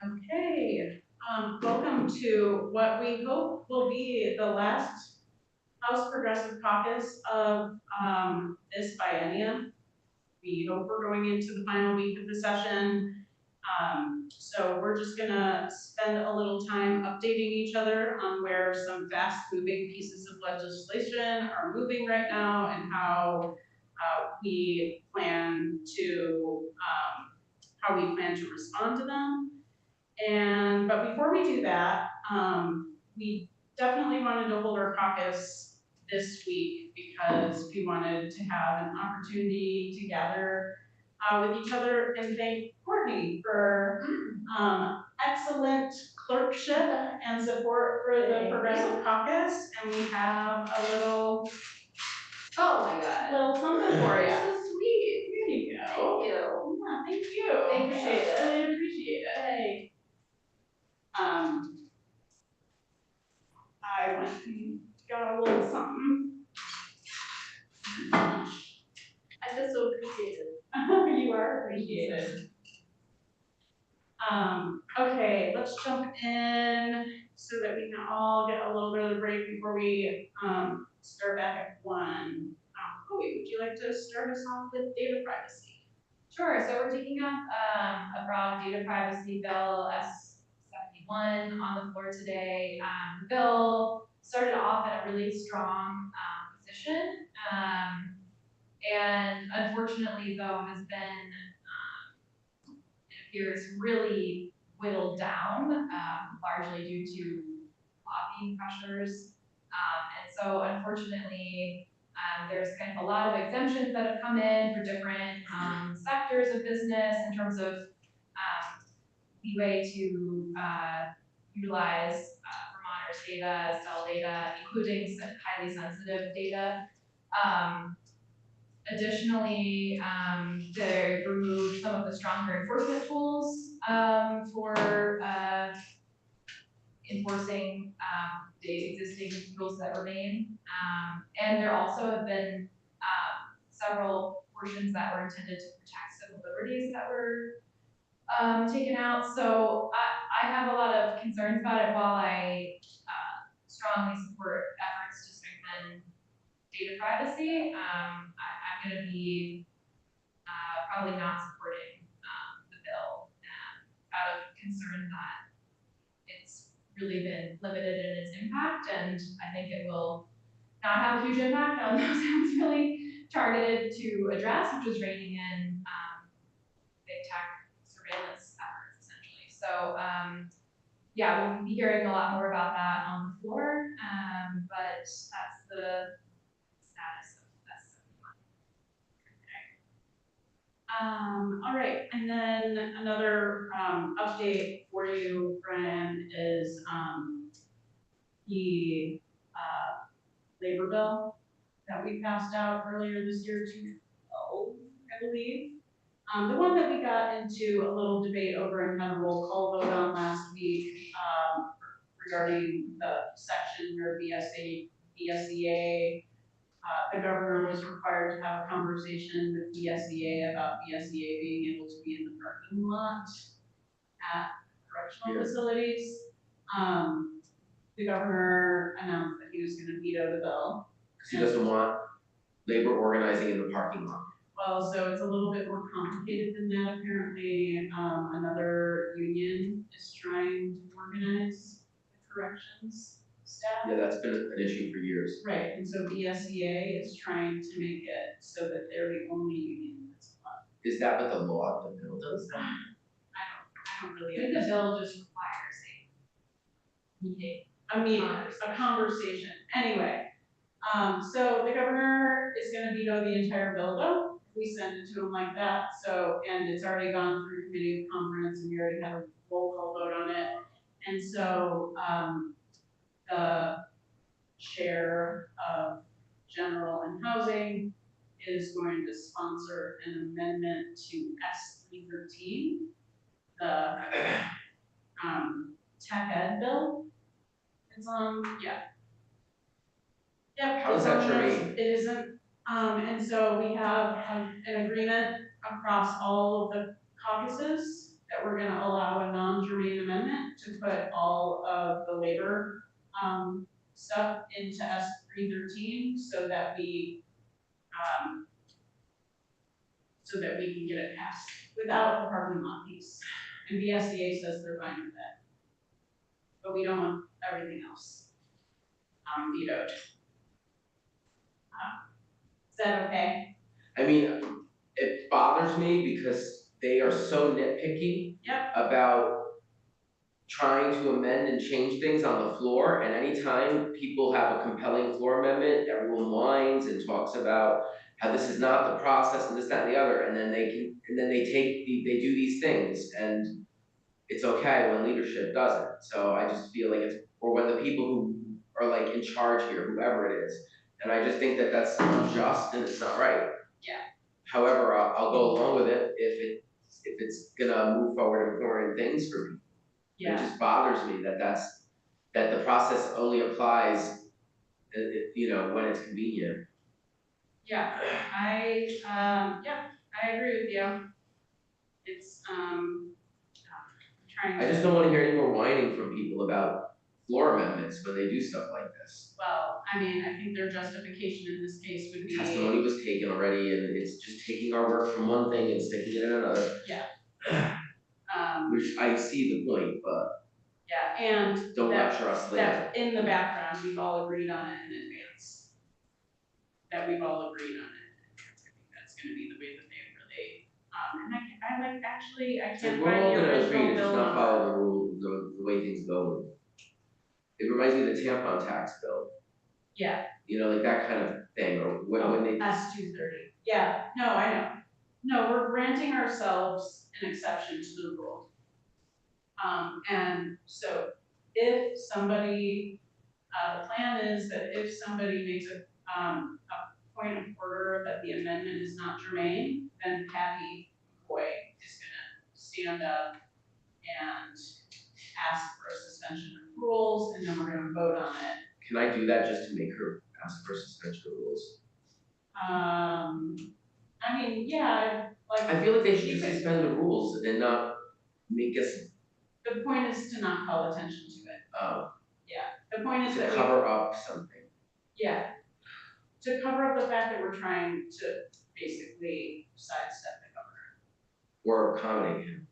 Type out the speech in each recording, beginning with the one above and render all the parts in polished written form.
Okay, welcome to what we hope will be the last House Progressive Caucus of this biennium. We hope we're going into the final week of the session. So we're just gonna spend a little time updating each other on where some fast moving pieces of legislation are moving right now and how we plan to respond to them. But before we do that, we definitely wanted to hold our caucus this week because we wanted to have an opportunity to gather with each other and thank Courtney for excellent clerkship and support for the Progressive Caucus. And we have a little, oh my God, little something for you. So sweet. Here you go. Thank you. Yeah, thank you. I appreciate it. I really appreciate it. Hey. I went and got a little something. I feel so appreciated. You are appreciated. Okay, let's jump in so that we can all get a little bit of a break before we start back at 1. Chloe, would you like to start us off with data privacy? Sure, so we're taking up a broad data privacy bill, S71, on the floor today. The bill started off at a really strong position, and unfortunately, though, has been, it appears, really whittled down, largely due to lobbying pressures. And so, unfortunately, there's kind of a lot of exemptions that have come in for different sectors of business in terms of leeway to utilize Vermonters data, sell data, including highly sensitive data. Additionally, they removed some of the stronger enforcement tools for enforcing the existing rules that remain. And there also have been several portions that were intended to protect civil liberties that were taken out. So I have a lot of concerns about it. While I strongly support efforts to strengthen data privacy, I'm going to be probably not supporting the bill out of concern that it's really been limited in its impact, and I think it will not have a huge impact on those it was really targeted to address, which is reining in big tech surveillance efforts, essentially. So yeah, we'll be hearing a lot more about that on the floor, but that's the status of S71. All right, and then another update for you, Brian, is the labor bill that we passed out earlier this year, 2012, I believe. The one that we got into a little debate over and kind of roll call vote on last week regarding the section where BSEA, the governor was required to have a conversation with BSEA about BSEA being able to be in the parking lot at correctional facilities. The governor announced that he was going to veto the bill. He doesn't want labor organizing in the parking lot. Well, so it's a little bit more complicated than that. Apparently, another union is trying to organize the corrections staff. Yeah, that's been an issue for years. Right, and so BSEA is trying to make it so that they're the only union that's allowed. Is that what the law of the bill does? I don't really. I think the bill just requires a meeting, a conversation. Anyway, so the governor is going to veto the entire bill, though. We send it to him like that. So, and it's already gone through committee of conference, and we already had a roll call vote on it. And so, the chair of general and housing is going to sponsor an amendment to S313, the tech ed bill. It's yeah. Yep. How is that germane? It isn't. And so we have an agreement across all of the caucuses that we're gonna allow a non-germane amendment to put all of the labor, stuff into S 313 so that we can get it passed without the parking lot piece. And VSDA says they're fine with that. But we don't want everything else, vetoed. Is that okay? I mean, it bothers me because they are so nitpicky. Yep. About trying to amend and change things on the floor, and anytime people have a compelling floor amendment, everyone whines and talks about how this is not the process and this, that, and the other, and then they do these things, and it's okay when leadership does it. So I just feel like or when the people who are like in charge here, whoever it is, and I just think that that's unjust and it's not right. Yeah. However, I'll go along with it if it's gonna move forward and important things for me. Yeah. It just bothers me that the process only applies, when it's convenient. Yeah, I agree with you. It's, I'm trying to. I just don't wanna hear any more whining from people about floor amendments when they do stuff like this. Well, I mean, I think their justification in this case would be. Testimony was taken already, and it's just taking our work from one thing and sticking it in another. Yeah. Which I see the point, but Yeah, and don't lecture us later. that in the background, we've all agreed on it in advance. That we've all agreed on it. I think that's gonna be the way that they really, and I can't We're all find the gonna original agree to just bill not number. follow the rule, the way things go. It reminds me of the tampon tax bill. Yeah. Like that kind of thing, or when they. S 230. Yeah, no, I know. No, we're granting ourselves an exception to the rule. And so if somebody, the plan is that if somebody makes a point of order that the amendment is not germane, then Patty McCoy is gonna stand up and ask for a suspension of rules, and then we're gonna vote on it. Can I do that just to make her ask for suspension of rules? I mean, yeah, I feel like they should just suspend the rules and not make us. The point is to not call attention to it. Yeah, the point is To that cover up something. Yeah, to cover up the fact that we're trying to basically sidestep the governor. Or accommodate him.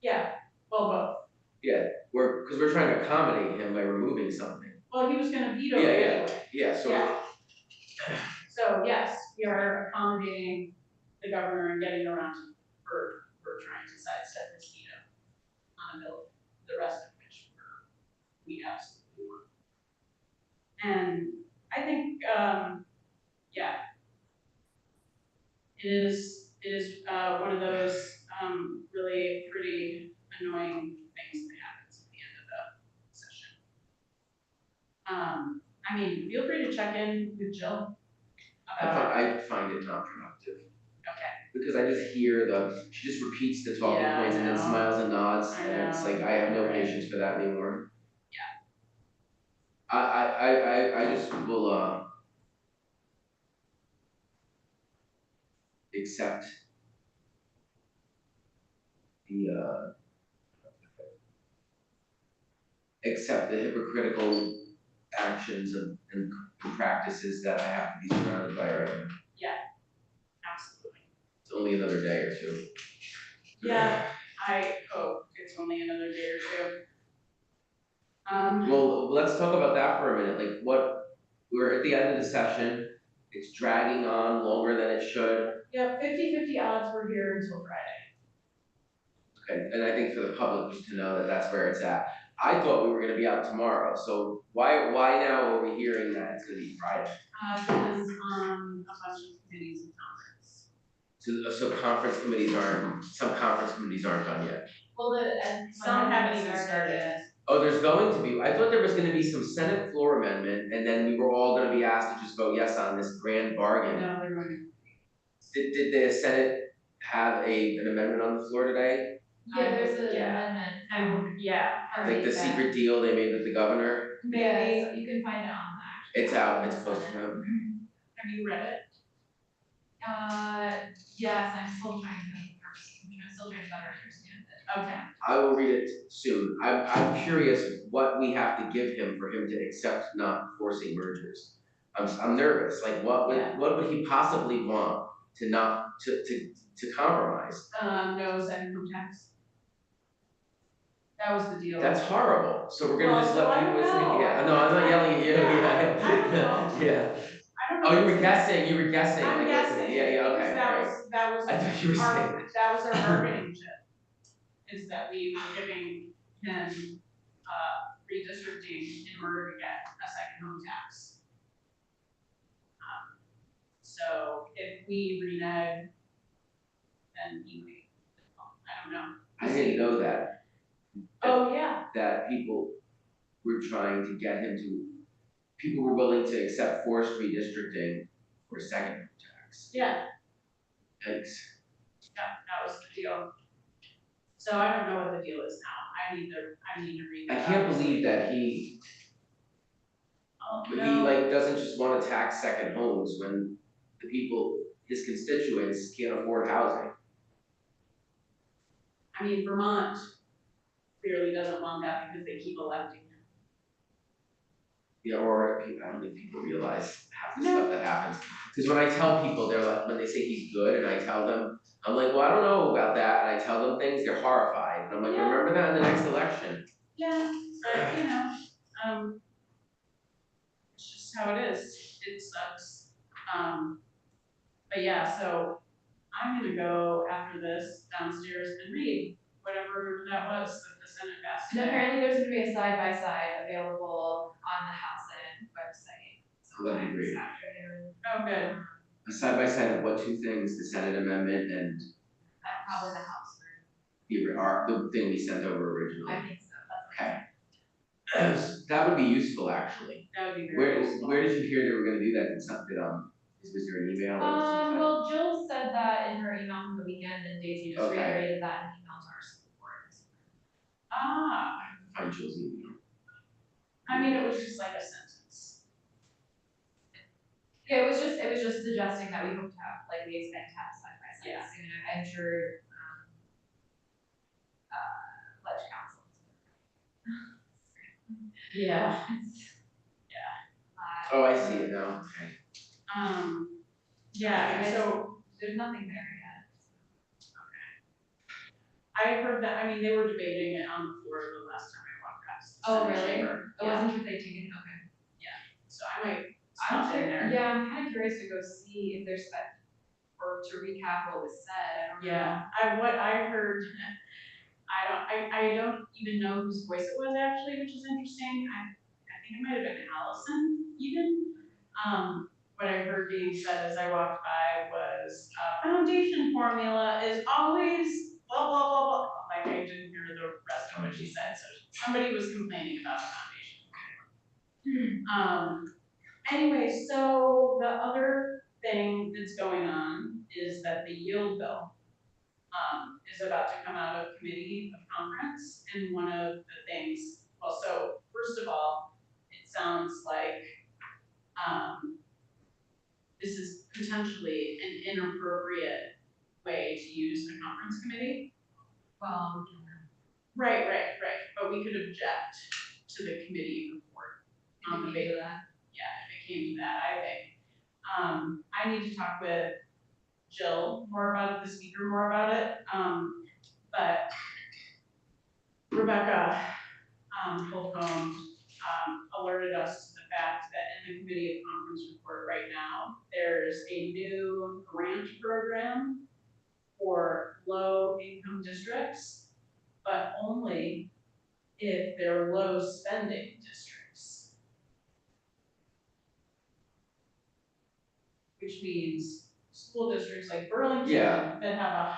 Yeah, well, both. Yeah, because we're trying to accommodate him by removing something. Well, he was gonna veto it anyway. Yeah, so. Yeah. So yes, we are accommodating the governor and getting around for trying to sidestep his veto on a bill, the rest of which we absolutely want. And I think, it is one of those really pretty annoying things that happens at the end of the session. I mean, feel free to check in with Jill about it. I find it not productive. Okay. Because I just hear she just repeats the talking Yeah, points and then smiles and nods, and it's like, I have no Right. patience for that anymore. Yeah. I just will, accept the hypocritical actions and practices that I have to be surrounded by right now. Yeah, absolutely. It's only another day or two. Yeah, I hope it's only another day or two. Well, let's talk about that for a minute. Like we're at the end of the session. It's dragging on longer than it should. Yeah, 50-50 odds we're here until Friday. Okay, and I think for the public just to know that that's where it's at. I thought we were gonna be out tomorrow, so why now are we hearing that it's gonna be Friday? Because a bunch of committees and conference. So some conference committees aren't done yet. Well, Some haven't even started. Oh, there's going to be, I thought there was gonna be some Senate floor amendment, and then we were all gonna be asked to just vote yes on this grand bargain. No, they're going Did the Senate have an amendment on the floor today? Yeah, there's an Yeah. amendment. And yeah, Like the secret deal they made with the governor? maybe. Yeah, so you can find it on the actual. It's out, it's posted. Have you read it? Yes, I'm still trying to better understand it. Okay, I will read it soon. I'm curious what we have to give him for him to accept not forcing mergers. I'm nervous, like Yeah. what would he possibly want to not, to compromise? no second home tax. That was the deal. That's horrible, so we're gonna Well, just so let I people don't say, know. yeah, no, I'm not yelling at you, Yeah, I don't yeah. know. Yeah, I don't know. oh, you were guessing, I'm like, guessing, yeah, because okay, that right. was, that was I thought you were saying our, that was our bargaining chip, is that we were giving him, redistricting in order to get a second home tax. So if we renege, then he might, I don't know. I didn't know that, Oh, yeah, that people were trying to get him to, people were willing to accept forced redistricting for second home tax. yeah, Yikes. that was the deal. So I don't know what the deal is now. I need to read I that. can't believe that he Oh, But he no. like doesn't just wanna tax second homes when the people, his constituents can't afford housing. I mean, Vermont clearly doesn't want that because they keep electing him. Yeah, or I don't think people realize half the No. stuff that happens. Cause when I tell people, they're like, when they say he's good and I tell them, I'm like, well, I don't know about that, and I tell them things, they're horrified. And I'm like, Yeah. remember that in the next election. Yeah, but you know, it's just how it is. It sucks. But yeah, so I'm gonna go after this downstairs and read whatever that was that the Senate passed And today. apparently there's gonna be a side-by-side available on the House Senate website Oh, that'd be sometime great. this afternoon. Oh, good. A side by side of what two things, the Senate amendment and Probably the House version. the thing we sent over originally. I think so, that's Okay. That would be useful, actually. That would be very Where useful. did you hear they were gonna do that? Was there an email or something? Well, Jill said that in her email from the weekend, and Daisy just Okay. reiterated that in email to our school board. Ah, Find Jill's email. I mean, it was just like a sentence. Yeah, it was just suggesting that we hope to have, like, we expect to have side by side Yeah. soon. I'm sure, Ledge Council. Yeah. Oh, I see it now, okay. Yeah, so There's nothing there yet. I heard that, I mean, they were debating it on the floor the last time I walked past. the Oh, Senate really? chamber. I Yeah, wasn't sure if they taken, okay. so I might I'm stop in sure, there. yeah, I'm kinda curious to go see if there's that, or to recap what was said, I don't know. Yeah, what I heard, I don't even know whose voice it was actually, which is interesting. I think it might have been Allison even. What I heard being said as I walked by was, foundation formula is always blah, blah, blah, blah. Like I didn't hear the rest of what she said, so somebody was complaining about the foundation. Anyway, so the other thing that's going on is that the yield bill is about to come out of committee of conference, and one of the things, well, so first of all, it sounds like this is potentially an inappropriate way to use the conference committee. Well, Right, but we could object to the committee report on the basis. Yeah, if it came to that, I think. I need to talk with Jill more about it, the speaker more about it. But Rebecca Holcomb alerted us to the fact that in the committee of conference report right now, there's a new grant program for low income districts, but only if they're low spending districts. Which means school districts like Burlington Yeah. that have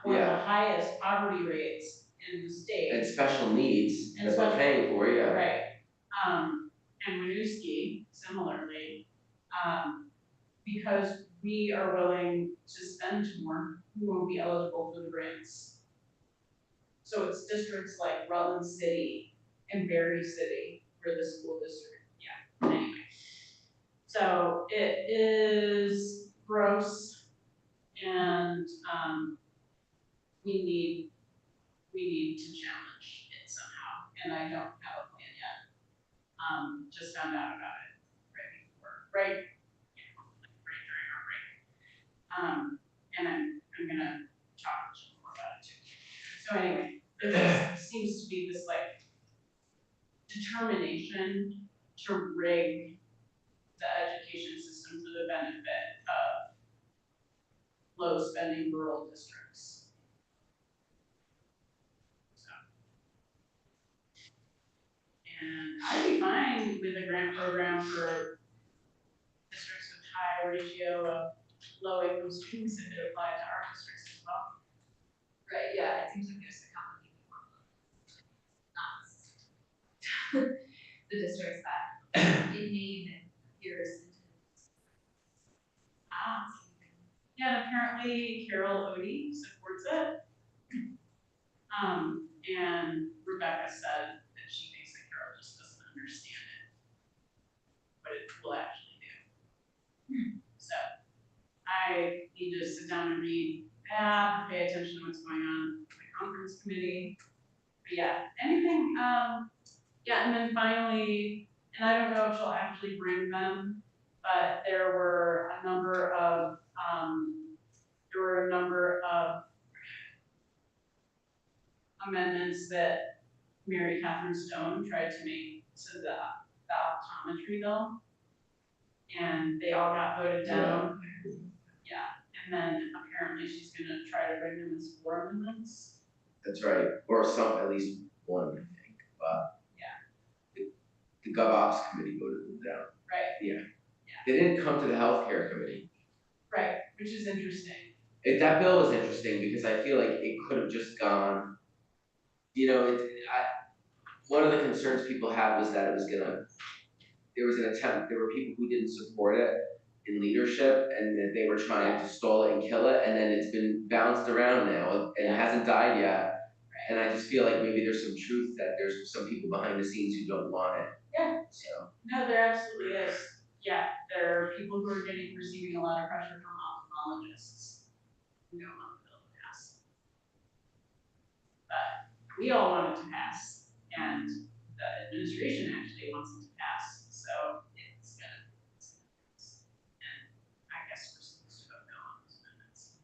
one of the highest poverty rates in the state. And special needs that we're paying for, yeah. Right. And Winooski, similarly, because we are willing to spend more, we won't be eligible for the grants. So it's districts like Rutland City and Berry City for the school district, yeah, anyway. So it is gross and, we need we need to challenge it somehow, and I don't have a plan yet. Just found out about it right during our break. And I'm gonna talk to you more about it too. So anyway, there seems to be this like determination to rig the education system for the benefit of low spending rural districts. So, and I'd be fine with a grant program for districts with high ratio of low income students if it applied to our districts as well. Right, yeah, it seems like there's a couple people on the districts that in need appears. Yeah, and apparently Carol Odie supports it. And Rebecca said that she thinks that Carol just doesn't understand it, what it will actually do. So I need to sit down and read that, pay attention to what's going on with the conference committee. But yeah, anything, yeah, and then finally, and I don't know if she'll actually bring them, but there were a number of amendments that Mary Catherine Stone tried to make to the optometry bill. And they all got voted down. Yeah, and then apparently she's gonna try to bring them as 4 amendments. That's right, or some, at least one, I think, but. Yeah. The GovOps committee voted them down. Right. Yeah. They didn't come to the healthcare committee. Right, which is interesting. That bill is interesting because I feel like it could have just gone, one of the concerns people had was that there was an attempt, there were people who didn't support it in leadership and that they were trying to stall it and kill it, and then it's been bounced around now and it hasn't died yet. And I just feel like maybe there's some truth that there's some people behind the scenes who don't want it. Yeah. So. No, there absolutely is. Yeah, there are people who are receiving a lot of pressure from ophthalmologists who don't want the bill to pass. But we all want it to pass, and the administration actually wants it to pass, so it's gonna pass. And I guess we're supposed to vote no on those amendments.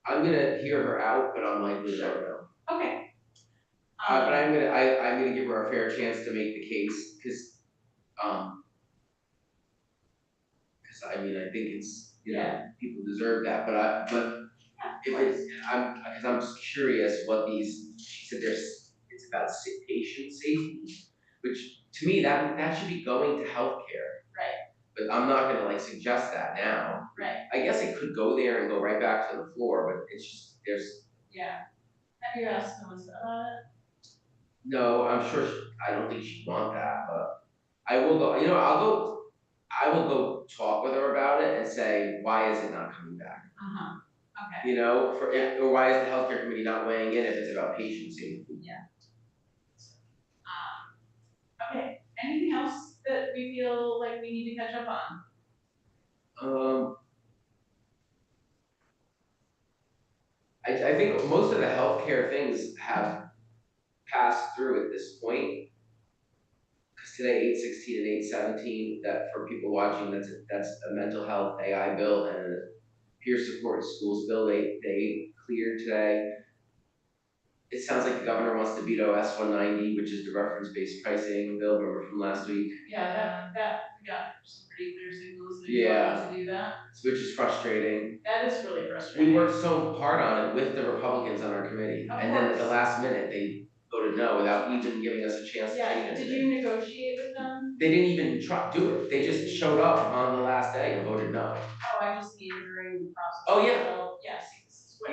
I'm gonna hear her out, but unlikely to vote no. Okay. But I'm gonna give her a fair chance to make the case, because I mean, I think it's, people deserve that, but if it's, because I'm just curious what she said it's about patient safety, which to me, that should be going to healthcare. Right. But I'm not gonna like suggest that now. Right. I guess it could go there and go right back to the floor, but it's just, Yeah. Have you asked Melissa about it? No, I'm sure, I don't think she'd want that, but I will go, I will go talk with her about it and say, why is it not coming back? Okay. Or why is the healthcare committee not weighing in if it's about patient safety? Yeah. Okay, anything else that we feel like we need to catch up on? I think most of the healthcare things have passed through at this point. Because today, 816 and 817, that for people watching, that's a mental health AI bill and a peer support in schools bill, they cleared today. It sounds like the governor wants to veto S190, which is the reference-based pricing bill, remember from last week? Yeah, that we got some pretty clear signals that you wanted to do that. Which is frustrating. That is really frustrating. We worked so hard on it with the Republicans on our committee, and then at the last minute, they voted no without even giving us a chance to change anything. Did you negotiate with them? They didn't even do it. They just showed up on the last day and voted no. Oh, I just mean during the process. Oh, yeah.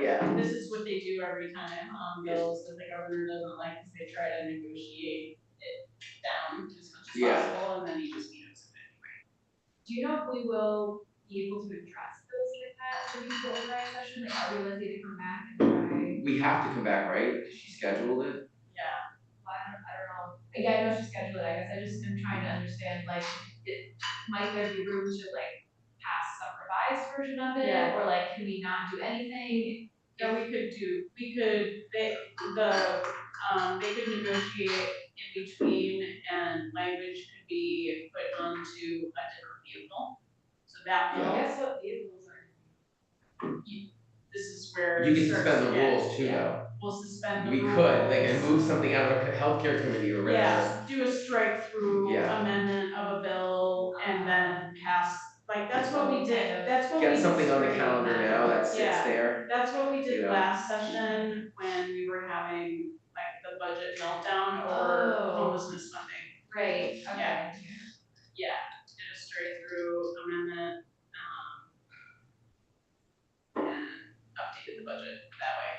Yeah, see, this is what they do every time on bills that the governor doesn't like, is they try to negotiate it down as much as possible, and then he just vetoes it anyway. Do you know if we will be able to address those like that at the mutual override session? Like, are we likely to come back and try? We have to come back, right? Because she scheduled it. Yeah. Well, I don't know. Yeah, I know she scheduled it. I guess I just am trying to understand, like, might there be room to like pass some revised version of it, or like, can we not do anything? No, we could, they could negotiate in between and language could be put onto a different vehicle. So that I will, guess what vehicles are. this is where You it can starts suspend to the get, rules too, though. we'll suspend the We rules. could, like, and move something out of a healthcare committee or whatever. Yeah, do a strike through Yeah. amendment of a bill and then pass, like, that's what we did, that's what we Get did. something on the spring. calendar now that sits Yeah. there. That's what we did You know. last session when we were having like the budget meltdown over Oh. homelessness funding. Right, okay. Yeah, did a straight through amendment, and updated the budget that way.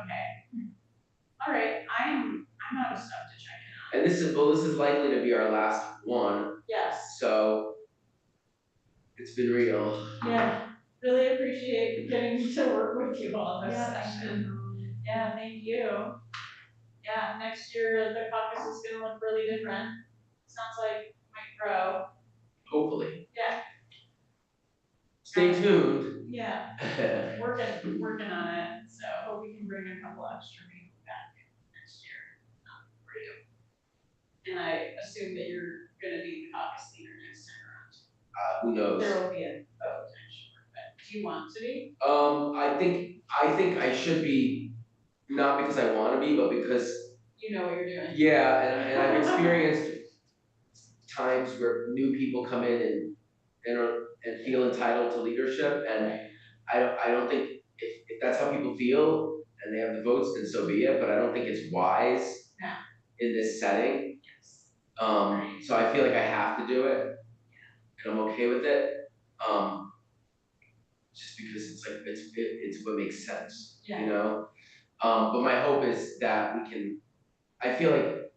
Okay. All right, I'm out of stuff to check in on. And this is likely to be our last one, Yes, so it's been real. yeah, really appreciate getting to work with you on this Yeah, thank session. you. Yeah, thank you. Yeah, next year the caucus is gonna look really different. Sounds like it might grow. Hopefully. Yeah. Stay tuned. Yeah, working on it, so hope we can bring a couple extra people back next year, for you. And I assume that you're gonna be the caucus leader next time around. Who knows? There will be a vote, I'm sure, but do you want to be? I think I should be, not because I wanna be, but because, You know what you're doing. yeah, and I've experienced times where new people come in and feel entitled to leadership, and I don't think, if that's how people feel and they have the votes, then so be it, but I don't think it's wise No. in this setting. Yes. So I feel like I have to do it, and I'm okay with it. Just because it's like, it's what makes sense, you know? But my hope is that we can, I feel like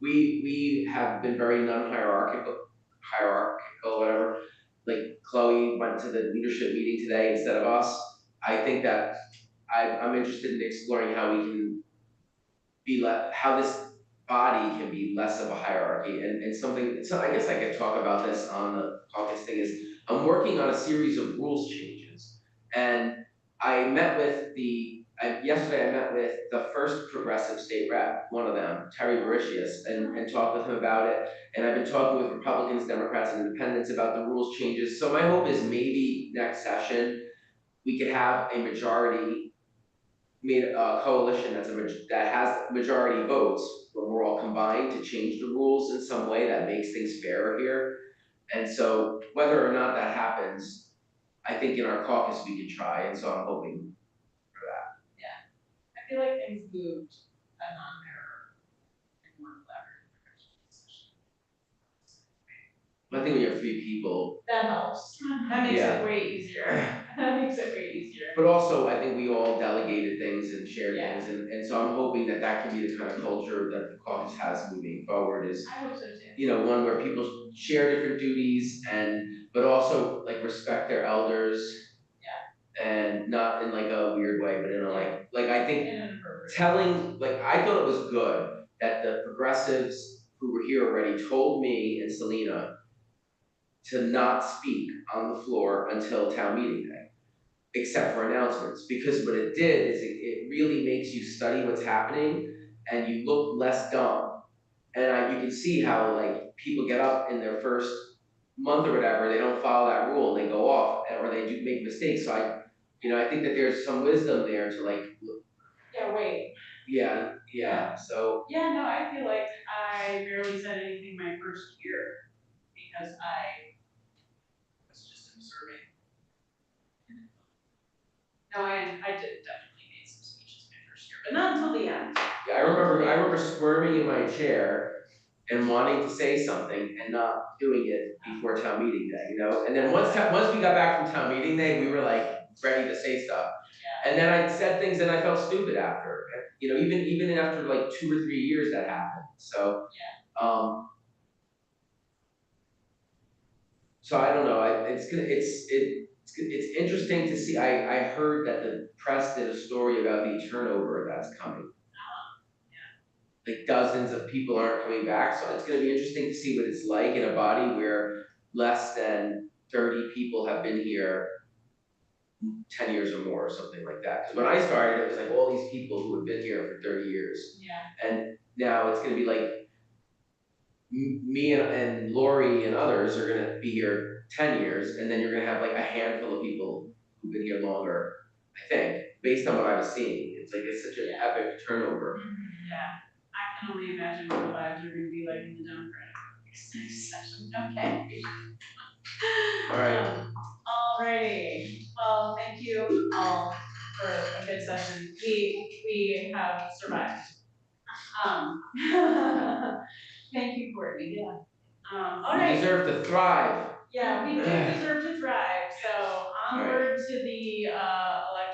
we have been very hierarchical, whatever. Like Chloe went to the leadership meeting today instead of us. I think that I'm interested in exploring how we can how this body can be less of a hierarchy, and something, so I guess I could talk about this on the caucus thing, is I'm working on a series of rules changes. And yesterday I met with the first progressive state rep, one of them, Terry Baricius, and talked with him about it. And I've been talking with Republicans, Democrats, and independents about the rules changes. So my hope is maybe next session, we could have a majority, made a coalition that has majority votes, when we're all combined to change the rules in some way that makes things fairer here. And so whether or not that happens, I think in our caucus we can try, and so I'm hoping for that. I feel like things moved a non-error and more collaborative. I think when you have 3 people, That helps. That makes Yeah. it way easier. That makes it way easier. but also I think we all delegated things and shared Yeah. things, and so I'm hoping that that can be the kind of culture that the caucus has moving forward, is, I hope so too. you know, one where people share different duties but also like respect their elders. Yeah. And not in like a weird way, but in a like I think In an appropriate. I thought it was good that the progressives who were here already told me and Selena to not speak on the floor until town meeting day, except for announcements, because what it did is it really makes you study what's happening and you look less dumb. And you can see how like people get up in their first month or whatever, they don't follow that rule, they go off, or they do make mistakes. So I think that there's some wisdom there to like, Yeah, wait. yeah, so. Yeah, no, I feel like I barely said anything my first year because I was just observing. No, I did definitely made some speeches my first year, but not until the end. Yeah, I remember squirming in my chair and wanting to say something and not doing it before town meeting day, And then once we got back from town meeting day, we were like ready to say stuff. Yeah. And then I said things and I felt stupid after, even after like 2 or 3 years that happened. So, so I don't know, it's interesting to see. I heard that the press did a story about the turnover that's coming. Like dozens of people aren't coming back, so it's gonna be interesting to see what it's like in a body where less than 30 people have been here 10 years or more or something like that. Because when I started, it was like all these people who had been here for 30 years. Yeah. And now it's gonna be like me and Lori and others are gonna be here 10 years, and then you're gonna have like a handful of people who've been here longer, I think, based on what I was seeing. It's like, it's such an epic turnover. Yeah, I can only imagine what the vibes are gonna be like in the Democratic session, okay. All right. Alrighty, well, thank you all for a good session, we have survived. Um, thank you, Courtney. Yeah. All You right, deserve to thrive. yeah, we do deserve to thrive, so onward to the, election